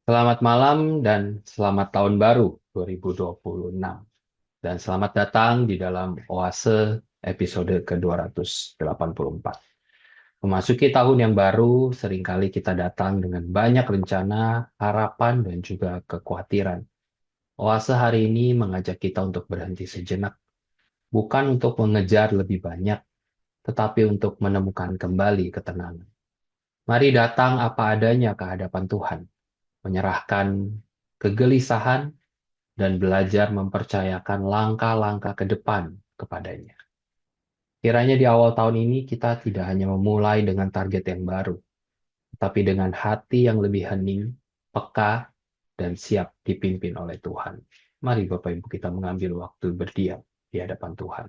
Selamat malam dan selamat tahun baru 2026. Dan selamat datang di dalam Oase episode ke-284. Memasuki tahun yang baru, seringkali kita datang dengan banyak rencana, harapan, dan juga kekhawatiran. Oase hari ini mengajak kita untuk berhenti sejenak, bukan untuk mengejar lebih banyak, tetapi untuk menemukan kembali ketenangan. Mari datang apa adanya ke hadapan Tuhan, menyerahkan kegelisahan dan belajar mempercayakan langkah-langkah ke depan kepadanya. Kiranya di awal tahun ini kita tidak hanya memulai dengan target yang baru, tetapi dengan hati yang lebih hening, peka, dan siap dipimpin oleh Tuhan. Mari Bapak Ibu kita mengambil waktu berdiam di hadapan Tuhan.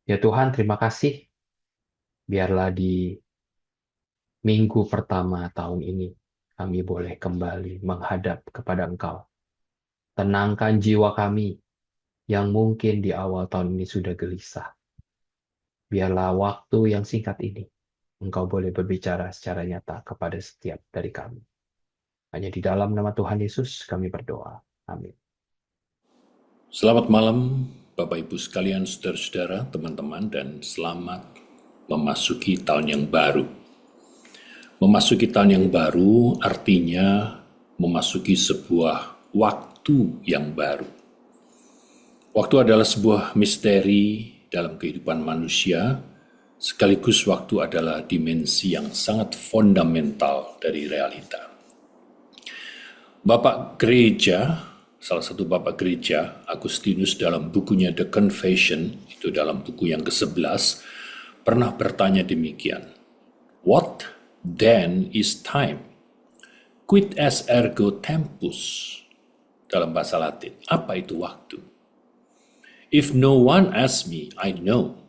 Ya Tuhan, terima kasih. Biarlah di minggu pertama tahun ini kami boleh kembali menghadap kepada Engkau. Tenangkan jiwa kami yang mungkin di awal tahun ini sudah gelisah. Biarlah waktu yang singkat ini, Engkau boleh berbicara secara nyata kepada setiap dari kami. Hanya di dalam nama Tuhan Yesus kami berdoa. Amin. Selamat malam Bapak Ibu sekalian, saudara-saudara, teman-teman, dan selamat memasuki tahun yang baru. Memasuki tahun yang baru artinya memasuki sebuah waktu yang baru. Waktu adalah sebuah misteri dalam kehidupan manusia, sekaligus waktu adalah dimensi yang sangat fundamental dari realita. Bapak gereja, salah satu bapak gereja, Agustinus dalam bukunya The Confession, itu dalam buku yang ke-11, pernah bertanya demikian. What then is time? Quid est ergo tempus? Dalam bahasa Latin, apa itu waktu? If no one asks me, I know.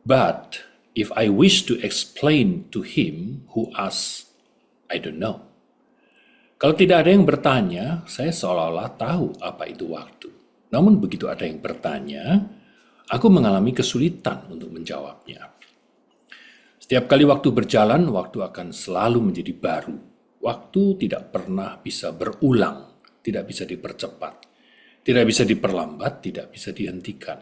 But if I wish to explain to him who asks, I don't know. Kalau tidak ada yang bertanya, saya seolah-olah tahu apa itu waktu. Namun begitu ada yang bertanya, aku mengalami kesulitan untuk menjawabnya. Setiap kali waktu berjalan, waktu akan selalu menjadi baru. Waktu tidak pernah bisa berulang, tidak bisa dipercepat, tidak bisa diperlambat, tidak bisa dihentikan.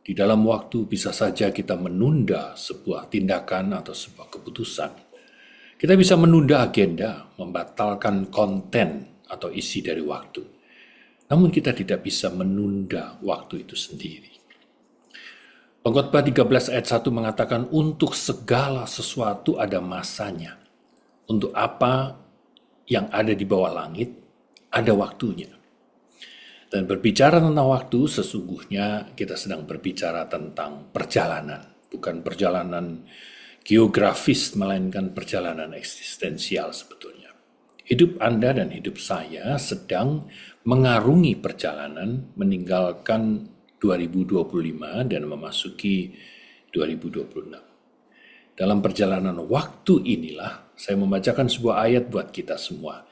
Di dalam waktu bisa saja kita menunda sebuah tindakan atau sebuah keputusan. Kita bisa menunda agenda, membatalkan konten atau isi dari waktu. Namun kita tidak bisa menunda waktu itu sendiri. Pengkhotbah 13 ayat 1 mengatakan untuk segala sesuatu ada masanya. Untuk apa yang ada di bawah langit, ada waktunya. Dan berbicara tentang waktu, sesungguhnya kita sedang berbicara tentang perjalanan. Bukan perjalanan geografis, melainkan perjalanan eksistensial sebetulnya. Hidup Anda dan hidup saya sedang mengarungi perjalanan meninggalkan 2025 dan memasuki 2026. Dalam perjalanan waktu inilah saya membacakan sebuah ayat buat kita semua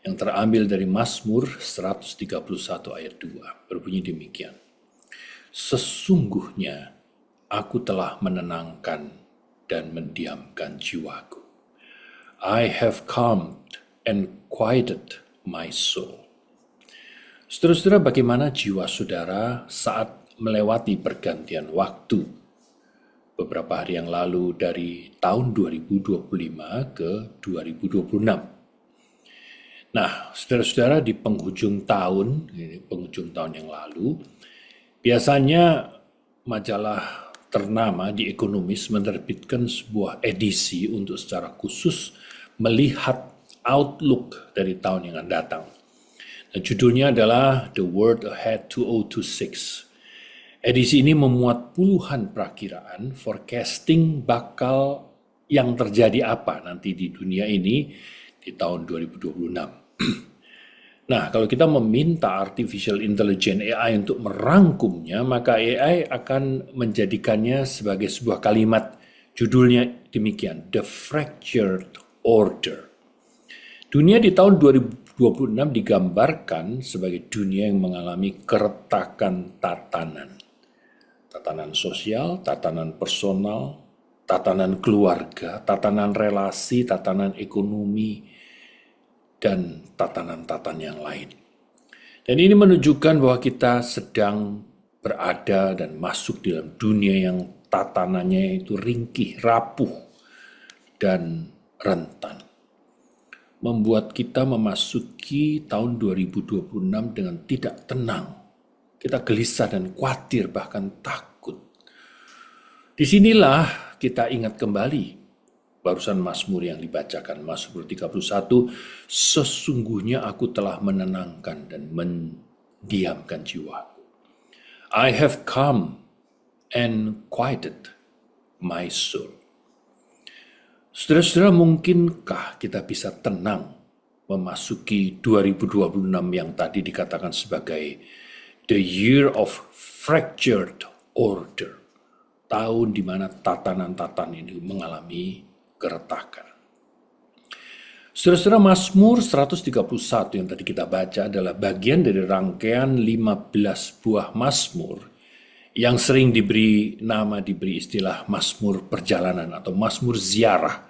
yang terambil dari Mazmur 131 ayat 2. Berbunyi demikian. Sesungguhnya aku telah menenangkan dan mendiamkan jiwaku. I have calmed and quieted my soul. Saudara-saudara, bagaimana jiwa saudara saat melewati pergantian waktu? Beberapa hari yang lalu dari tahun 2025 ke 2026. Nah, saudara-saudara, di penghujung tahun yang lalu, biasanya majalah ternama di Ekonomis menerbitkan sebuah edisi untuk secara khusus melihat outlook dari tahun yang akan datang. Dan judulnya adalah The World Ahead 2026. Edisi ini memuat puluhan perakiraan forecasting bakal yang terjadi apa nanti di dunia ini di tahun 2026. Nah, kalau kita meminta Artificial Intelligence AI untuk merangkumnya, maka AI akan menjadikannya sebagai sebuah kalimat. Judulnya demikian, The Fractured Order. Dunia di tahun 2026 digambarkan sebagai dunia yang mengalami keretakan tatanan. Tatanan sosial, tatanan personal, tatanan keluarga, tatanan relasi, tatanan ekonomi, dan tatanan-tatanan yang lain. Dan ini menunjukkan bahwa kita sedang berada dan masuk dalam dunia yang tatanannya itu ringkih, rapuh, dan rentan. Membuat kita memasuki tahun 2026 dengan tidak tenang. Kita gelisah dan khawatir, bahkan takut. Disinilah kita ingat kembali barusan Mazmur yang dibacakan, Mazmur 31, sesungguhnya aku telah menenangkan dan mendiamkan jiwaku. I have come and quieted my soul. Saudara-saudara, mungkinkah kita bisa tenang memasuki 2026 yang tadi dikatakan sebagai the year of fractured order, tahun di mana tatanan-tatanan ini mengalami keretakan. Saudara-saudara, Mazmur 131 yang tadi kita baca adalah bagian dari rangkaian 15 buah Mazmur yang sering diberi istilah Mazmur perjalanan atau Mazmur ziarah,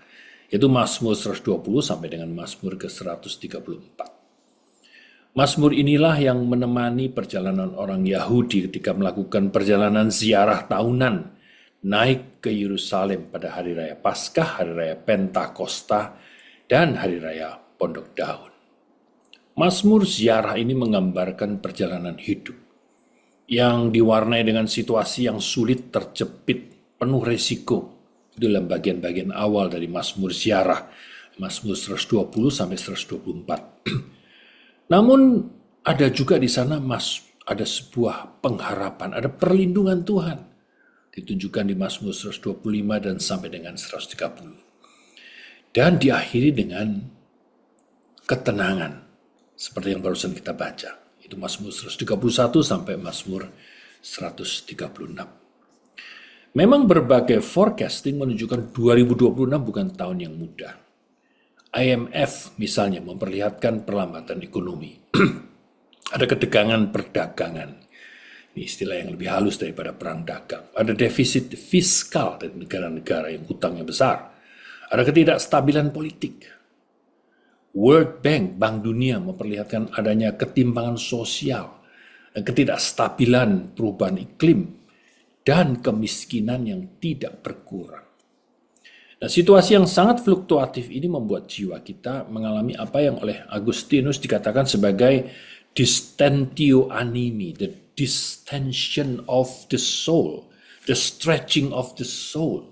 yaitu Mazmur 120 sampai dengan Mazmur ke-134. Mazmur inilah yang menemani perjalanan orang Yahudi ketika melakukan perjalanan ziarah tahunan naik ke Yerusalem pada hari raya Paskah, hari raya Pentakosta, dan hari raya Pondok Daun. Mazmur ziarah ini menggambarkan perjalanan hidup yang diwarnai dengan situasi yang sulit, terjepit, penuh resiko. Dalam bagian-bagian awal dari Mazmur ziarah, Mazmur 120 sampai 124. Namun ada juga di sana ada sebuah pengharapan, ada perlindungan Tuhan. Ditunjukkan di Mazmur 125 dan sampai dengan 130. Dan diakhiri dengan ketenangan, seperti yang barusan kita baca. Itu Mazmur 131 sampai Mazmur 136. Memang berbagai forecasting menunjukkan 2026 bukan tahun yang mudah. IMF misalnya memperlihatkan perlambatan ekonomi. Ada ketegangan perdagangan. Ini istilah yang lebih halus daripada perang dagang. Ada defisit fiskal dari negara-negara yang hutangnya besar. Ada ketidakstabilan politik. World Bank, Bank Dunia memperlihatkan adanya ketimpangan sosial, ketidakstabilan perubahan iklim, dan kemiskinan yang tidak berkurang. Nah, situasi yang sangat fluktuatif ini membuat jiwa kita mengalami apa yang oleh Agustinus dikatakan sebagai distentio animi, the distension of the soul, the stretching of the soul.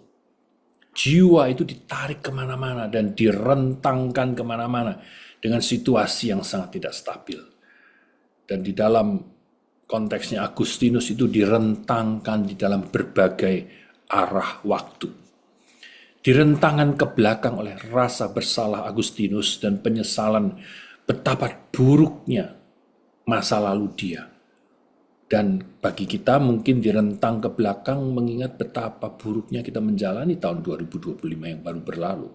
Jiwa itu ditarik kemana-mana dan direntangkan kemana-mana dengan situasi yang sangat tidak stabil. Dan di dalam konteksnya Agustinus itu direntangkan di dalam berbagai arah waktu. Direntangkan ke belakang oleh rasa bersalah Agustinus dan penyesalan betapa buruknya masa lalu dia. Dan bagi kita mungkin direntang ke belakang mengingat betapa buruknya kita menjalani tahun 2025 yang baru berlalu.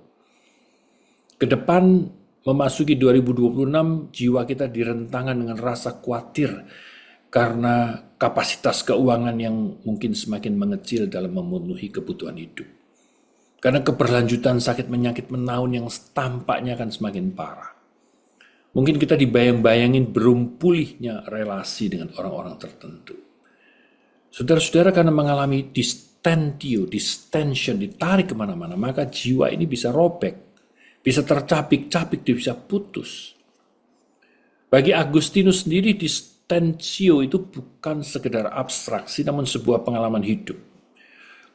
Ke depan memasuki 2026, jiwa kita direntangkan dengan rasa khawatir karena kapasitas keuangan yang mungkin semakin mengecil dalam memenuhi kebutuhan hidup. Karena keberlanjutan sakit penyakit menaun yang tampaknya akan semakin parah. Mungkin kita dibayang-bayangin belum pulihnya relasi dengan orang-orang tertentu. Saudara-saudara karena mengalami distension, ditarik kemana-mana, maka jiwa ini bisa robek, bisa tercapik-capik, bisa putus. Bagi Agustinus sendiri, distensio itu bukan sekedar abstraksi, namun sebuah pengalaman hidup.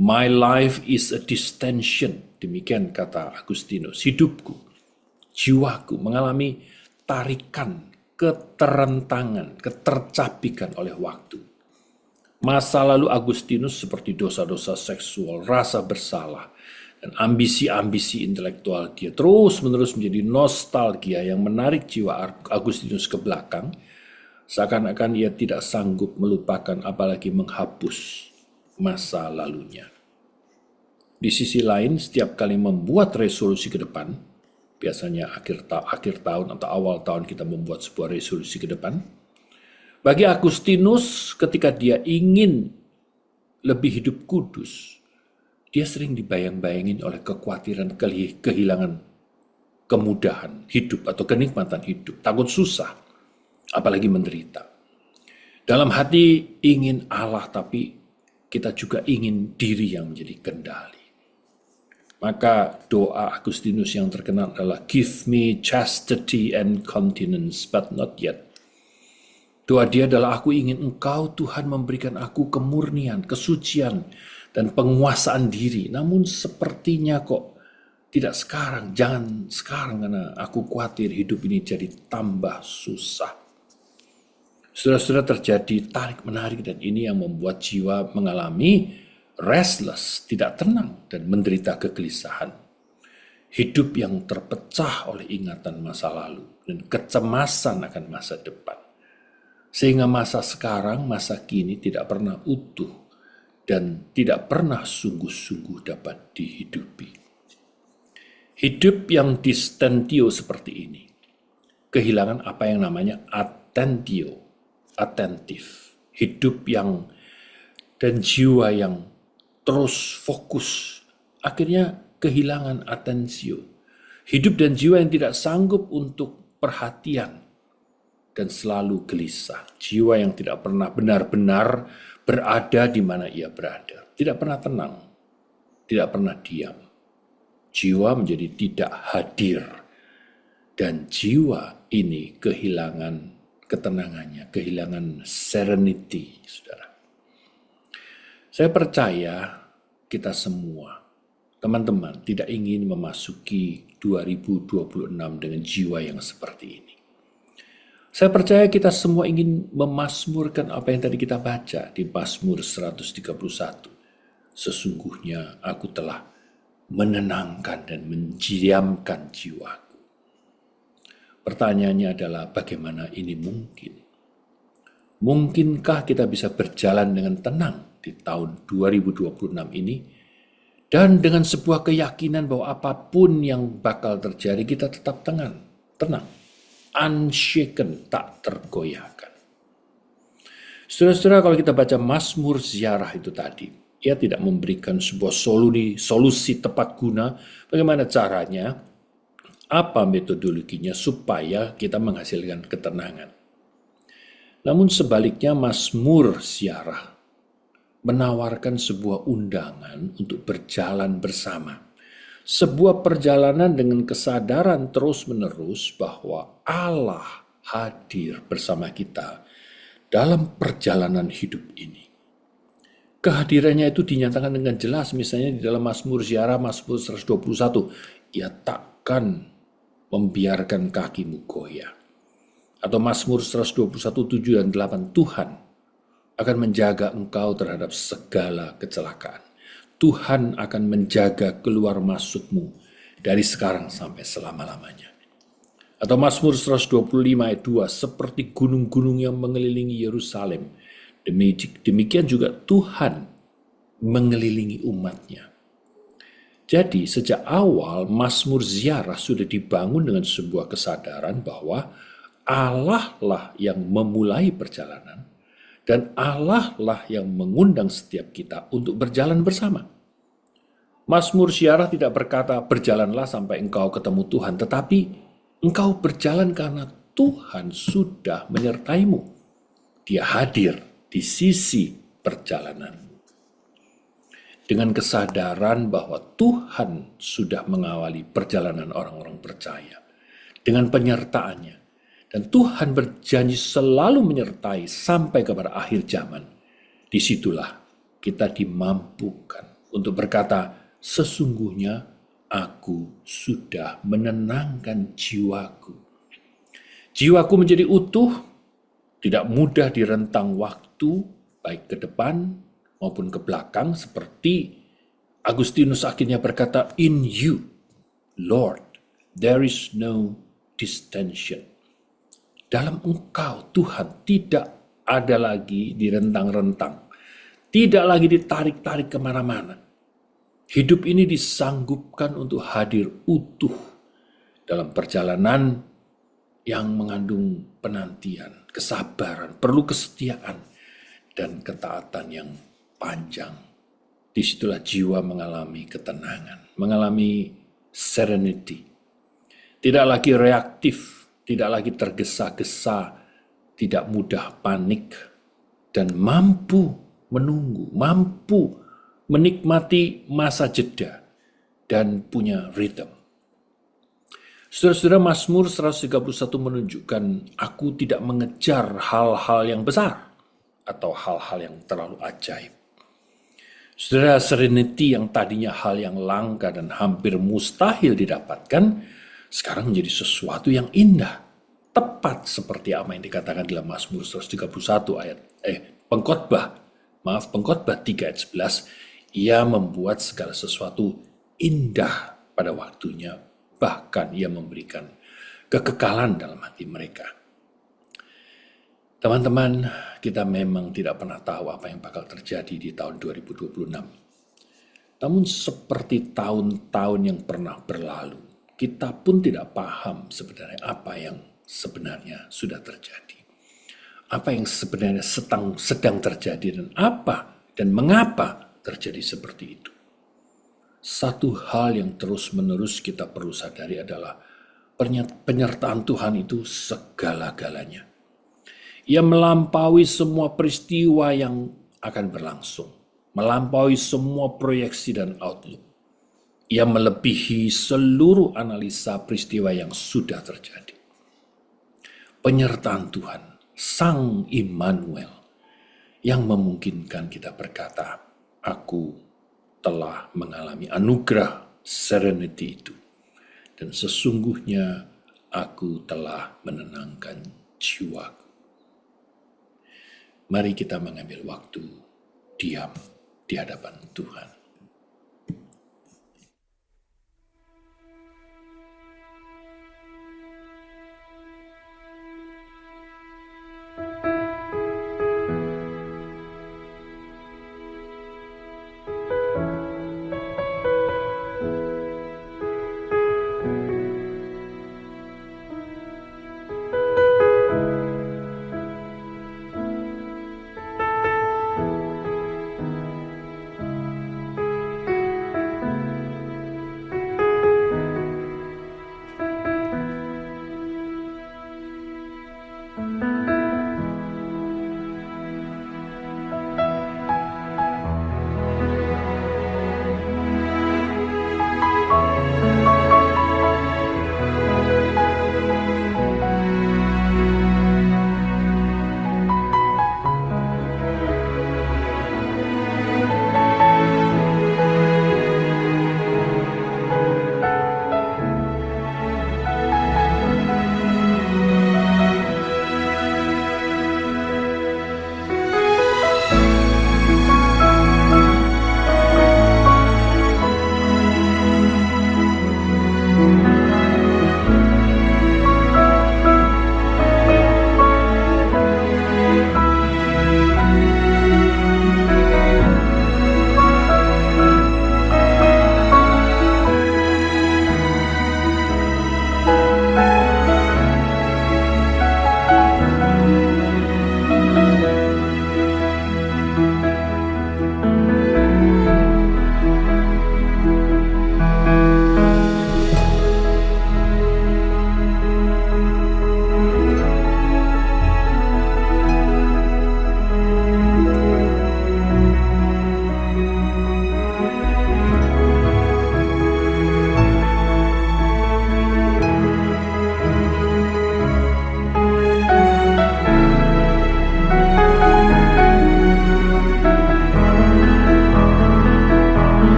My life is a distension, demikian kata Agustinus. Hidupku, jiwaku mengalami tarikan, keterentangan, ketercapikan oleh waktu. Masa lalu Agustinus seperti dosa-dosa seksual, rasa bersalah, dan ambisi-ambisi intelektual dia terus-menerus menjadi nostalgia yang menarik jiwa Agustinus ke belakang, seakan-akan ia tidak sanggup melupakan apalagi menghapus masa lalunya. Di sisi lain, setiap kali membuat resolusi ke depan, biasanya akhir tahun atau awal tahun kita membuat sebuah resolusi ke depan. Bagi Agustinus, ketika dia ingin lebih hidup kudus, dia sering dibayang-bayangin oleh kekhawatiran kehilangan kemudahan hidup atau kenikmatan hidup, takut susah, apalagi menderita. Dalam hati ingin Allah, tapi kita juga ingin diri yang menjadi kendali. Maka doa Agustinus yang terkenal adalah give me chastity and continence, but not yet. Doa dia adalah aku ingin Engkau Tuhan memberikan aku kemurnian, kesucian, dan penguasaan diri. Namun sepertinya kok tidak sekarang, jangan sekarang karena aku khawatir hidup ini jadi tambah susah. Saudara-saudara terjadi tarik-menarik dan ini yang membuat jiwa mengalami restless, tidak tenang, dan menderita kegelisahan. Hidup yang terpecah oleh ingatan masa lalu dan kecemasan akan masa depan. Sehingga masa sekarang, masa kini tidak pernah utuh dan tidak pernah sungguh-sungguh dapat dihidupi. Hidup yang distentio seperti ini, kehilangan apa yang namanya attentio, atentif. Hidup yang dan jiwa yang terus fokus, akhirnya kehilangan atensio. Hidup dan jiwa yang tidak sanggup untuk perhatian dan selalu gelisah. Jiwa yang tidak pernah benar-benar berada di mana ia berada. Tidak pernah tenang, tidak pernah diam. Jiwa menjadi tidak hadir. Dan jiwa ini kehilangan ketenangannya, kehilangan serenity, saudara. Saya percaya kita semua, teman-teman, tidak ingin memasuki 2026 dengan jiwa yang seperti ini. Saya percaya kita semua ingin memasmurkan apa yang tadi kita baca di Mazmur 131. Sesungguhnya aku telah menenangkan dan mendiamkan jiwaku. Pertanyaannya adalah bagaimana ini mungkin? Mungkinkah kita bisa berjalan dengan tenang di tahun 2026 ini Dan dengan sebuah keyakinan bahwa apapun yang bakal terjadi, kita tetap tenang. Unshaken, tak tergoyahkan. Saudara-saudara, kalau kita baca Mazmur Ziarah itu tadi, ia tidak memberikan sebuah solusi tepat guna bagaimana caranya, apa metodologinya supaya kita menghasilkan ketenangan. Namun sebaliknya Mazmur Ziarah menawarkan sebuah undangan untuk berjalan bersama. Sebuah perjalanan dengan kesadaran terus-menerus bahwa Allah hadir bersama kita dalam perjalanan hidup ini. Kehadirannya itu dinyatakan dengan jelas, misalnya di dalam Mazmur Ziarah, Mazmur 121, ia takkan membiarkan kakimu goyah. Atau Mazmur 121, 7 dan 8, Tuhan akan menjaga engkau terhadap segala kecelakaan. Tuhan akan menjaga keluar masukmu dari sekarang sampai selama-lamanya. Atau Mazmur 125 ayat 2, seperti gunung-gunung yang mengelilingi Yerusalem, demikian juga Tuhan mengelilingi umatnya. Jadi sejak awal Mazmur Ziarah sudah dibangun dengan sebuah kesadaran bahwa Allah lah yang memulai perjalanan dan Allah lah yang mengundang setiap kita untuk berjalan bersama. Mazmur Ziarah tidak berkata berjalanlah sampai engkau ketemu Tuhan, tetapi engkau berjalan karena Tuhan sudah menyertaimu. Dia hadir di sisi perjalananmu. Dengan kesadaran bahwa Tuhan sudah mengawali perjalanan orang-orang percaya. Dengan penyertaannya. Dan Tuhan berjanji selalu menyertai sampai kepada akhir zaman. Disitulah kita dimampukan untuk berkata, sesungguhnya aku sudah menenangkan jiwaku. Jiwaku menjadi utuh, tidak mudah direntang waktu, baik ke depan maupun ke belakang, seperti Agustinus akhirnya berkata, in you, Lord, there is no distension. Dalam engkau, Tuhan, tidak ada lagi direntang-rentang. Tidak lagi ditarik-tarik kemana-mana. Hidup ini disanggupkan untuk hadir utuh dalam perjalanan yang mengandung penantian, kesabaran, perlu kesetiaan, dan ketaatan yang panjang. Disitulah jiwa mengalami ketenangan, mengalami serenity. Tidak lagi reaktif, tidak lagi tergesa-gesa, tidak mudah panik, dan mampu menunggu, mampu menikmati masa jeda, dan punya ritme. Saudara-saudara, Mazmur 131 menunjukkan aku tidak mengejar hal-hal yang besar atau hal-hal yang terlalu ajaib. Saudara, serenity yang tadinya hal yang langka dan hampir mustahil didapatkan, sekarang menjadi sesuatu yang indah. Tepat seperti apa yang dikatakan dalam Mazmur 131 Pengkhotbah 3 ayat 11, ia membuat segala sesuatu indah pada waktunya, bahkan ia memberikan kekekalan dalam hati mereka. Teman-teman, kita memang tidak pernah tahu apa yang bakal terjadi di tahun 2026. Namun seperti tahun-tahun yang pernah berlalu, kita pun tidak paham sebenarnya apa yang sebenarnya sudah terjadi. Apa yang sebenarnya sedang terjadi dan apa dan mengapa terjadi seperti itu. Satu hal yang terus-menerus kita perlu sadari adalah penyertaan Tuhan itu segala-galanya. Ia melampaui semua peristiwa yang akan berlangsung, melampaui semua proyeksi dan outlook. Ia melebihi seluruh analisa peristiwa yang sudah terjadi. Penyertaan Tuhan, Sang Immanuel, yang memungkinkan kita berkata, aku telah mengalami anugerah serenity itu. Dan sesungguhnya aku telah menenangkan jiwaku. Mari kita mengambil waktu diam di hadapan Tuhan.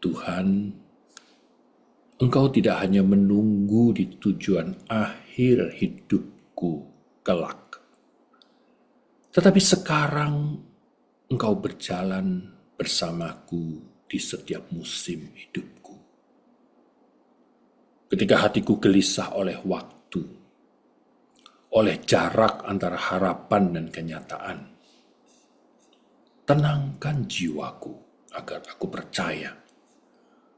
Tuhan, Engkau tidak hanya menunggu di tujuan akhir hidupku kelak, tetapi sekarang Engkau berjalan bersamaku di setiap musim hidupku. Ketika hatiku gelisah oleh waktu, oleh jarak antara harapan dan kenyataan, tenangkan jiwaku agar aku percaya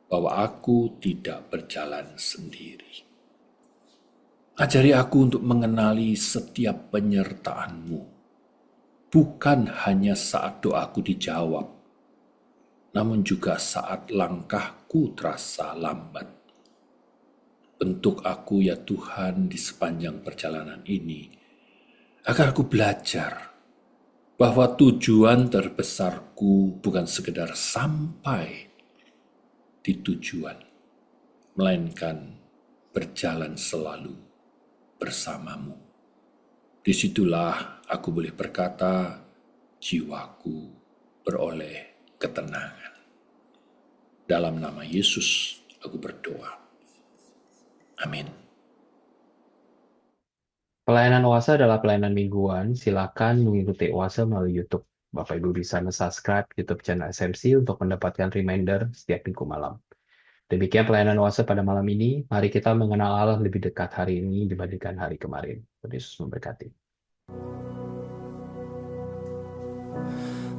bahwa aku tidak berjalan sendiri. Ajari aku untuk mengenali setiap penyertaan-Mu, bukan hanya saat doaku dijawab, namun juga saat langkahku terasa lambat. Bentuk aku ya Tuhan di sepanjang perjalanan ini, agar aku belajar bahwa tujuan terbesarku bukan sekedar sampai di tujuan, melainkan berjalan selalu bersamamu. Disitulah aku boleh berkata, jiwaku beroleh ketenangan. Dalam nama Yesus aku berdoa. Amin. Pelayanan Oase adalah pelayanan mingguan. Silakan mengikuti Oase melalui YouTube. Bapak Ibu bisa subscribe YouTube channel SMC untuk mendapatkan reminder setiap minggu malam. Demikian pelayanan Oase pada malam ini. Mari kita mengenal Allah lebih dekat hari ini dibandingkan hari kemarin. Tuhan Yesus memberkati.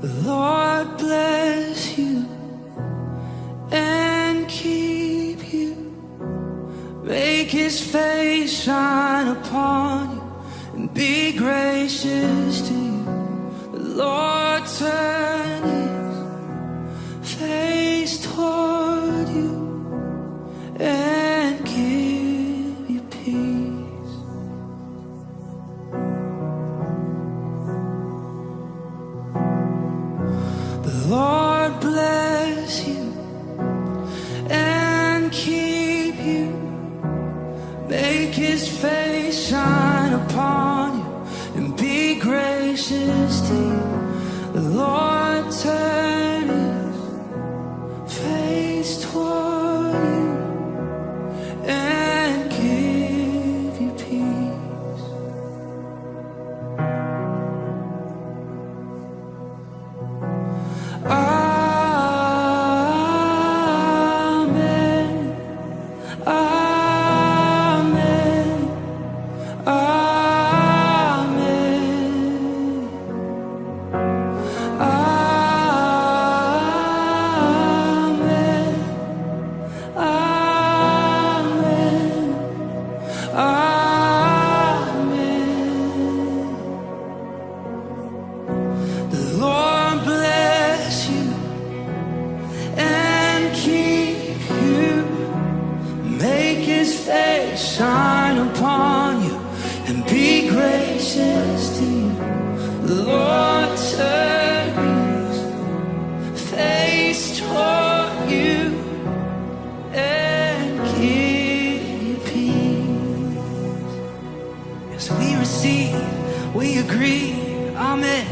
The Lord bless you and keep you. Make His face shine upon you and be gracious to you. The Lord turn His face toward you and give you peace. The Lord bless you and keep you. Make His face shine upon you and be gracious to you. The Lord turn His face toward you and give you peace. Amen. Amen. Amen. Amen. Amen. Amen. The Lord bless you and keep you. Make His face shine upon you and be gracious to you. The Lord turn His face toward you and give you peace. Yes, we receive, we agree. Amen.